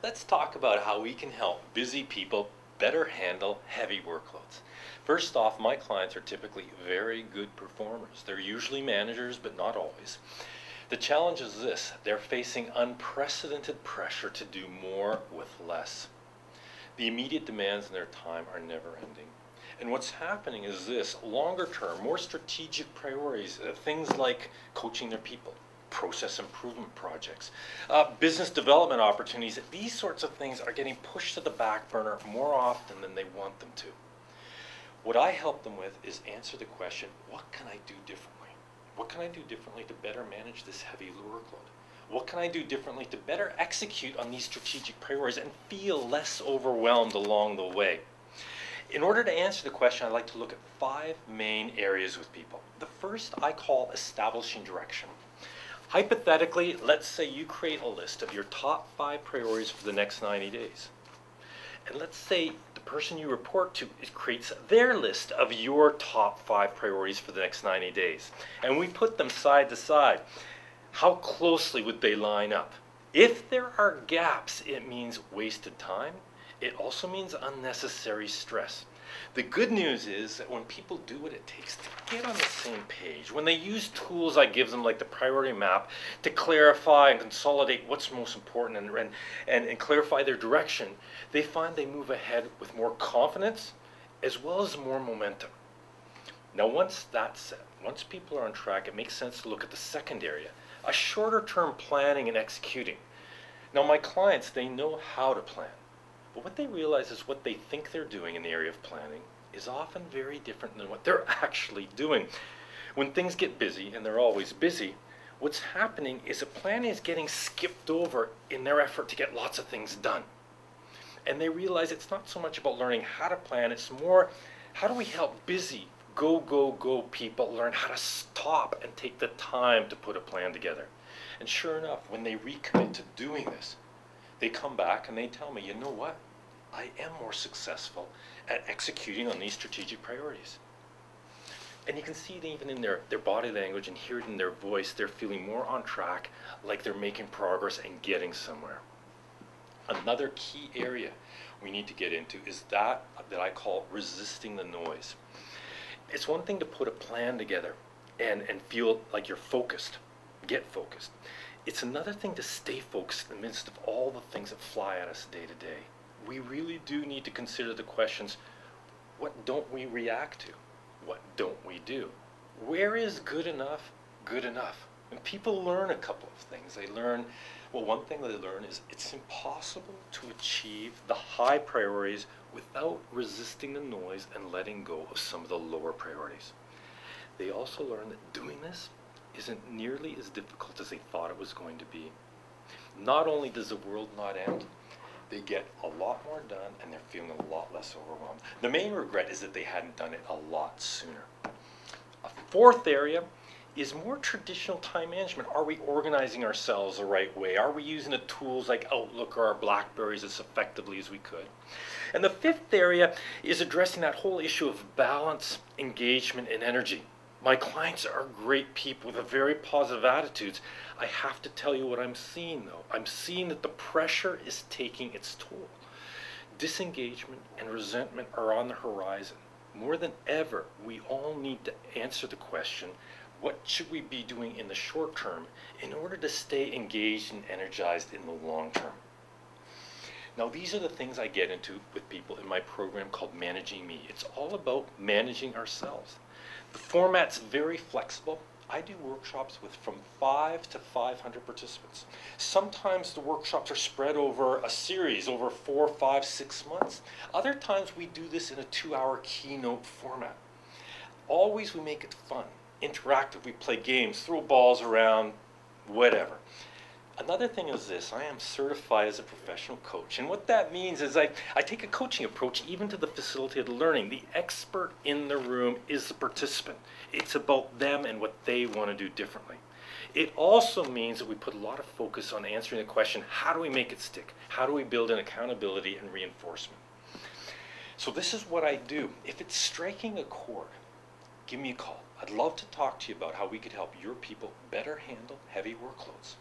Let's talk about how we can help busy people better handle heavy workloads. First off, my clients are typically very good performers. They're usually managers, but not always. The challenge is this: they're facing unprecedented pressure to do more with less. The immediate demands in their time are never ending. And what's happening is this: longer term, more strategic priorities, things like coaching their people, process improvement projects, business development opportunities, these sorts of things are getting pushed to the back burner more often than they want them to. What I help them with is answer the question, what can I do differently? What can I do differently to better manage this heavy workload? What can I do differently to better execute on these strategic priorities and feel less overwhelmed along the way? In order to answer the question, I like to look at 5 main areas with people. The first I call establishing direction. Hypothetically, let's say you create a list of your top 5 priorities for the next 90 days. And let's say the person you report to creates their list of your top 5 priorities for the next 90 days. And we put them side to side. How closely would they line up? If there are gaps, it means wasted time. It also means unnecessary stress. The good news is that when people do what it takes to get on the same page, when they use tools I give them like the priority map to clarify and consolidate what's most important and clarify their direction, they find they move ahead with more confidence as well as more momentum. Now once that's set, once people are on track, it makes sense to look at the second area, a shorter term planning and executing. Now my clients, they know how to plan. But what they realize is what they think they're doing in the area of planning is often very different than what they're actually doing. When things get busy, and they're always busy, what's happening is that planning is getting skipped over in their effort to get lots of things done. And they realize it's not so much about learning how to plan, it's more how do we help busy, go people learn how to stop and take the time to put a plan together. And sure enough, when they recommit to doing this, they come back and they tell me, you know what? I am more successful at executing on these strategic priorities. And you can see it even in their body language and hear it in their voice. They're feeling more on track, like they're making progress and getting somewhere. Another key area we need to get into is that I call resisting the noise. It's one thing to put a plan together and feel like you're focused, get focused. It's another thing to stay focused in the midst of all the things that fly at us day to day. We really do need to consider the questions, what don't we react to? What don't we do? Where is good enough good enough? And people learn a couple of things. They learn, well, one thing they learn is it's impossible to achieve the high priorities without resisting the noise and letting go of some of the lower priorities. They also learn that doing this isn't nearly as difficult as they thought it was going to be. Not only does the world not end, they get a lot more done and they're feeling a lot less overwhelmed. The main regret is that they hadn't done it a lot sooner. A fourth area is more traditional time management. Are we organizing ourselves the right way? Are we using the tools like Outlook or our Blackberries as effectively as we could? And the fifth area is addressing that whole issue of balance, engagement, and energy. My clients are great people with very positive attitudes. I have to tell you what I'm seeing though. I'm seeing that the pressure is taking its toll. Disengagement and resentment are on the horizon. More than ever, we all need to answer the question, what should we be doing in the short term in order to stay engaged and energized in the long term? Now these are the things I get into with people in my program called Managing Me. It's all about managing ourselves. The format's very flexible. I do workshops with from 5 to 500 participants. Sometimes the workshops are spread over a series, over 4, 5, 6 months. Other times we do this in a 2-hour keynote format. Always we make it fun, interactive. We play games, throw balls around, whatever. Another thing is this: I am certified as a professional coach. And what that means is I take a coaching approach even to the facilitated learning. The expert in the room is the participant. It's about them and what they want to do differently. It also means that we put a lot of focus on answering the question, how do we make it stick? How do we build in accountability and reinforcement? So this is what I do. If it's striking a chord, give me a call. I'd love to talk to you about how we could help your people better handle heavy workloads.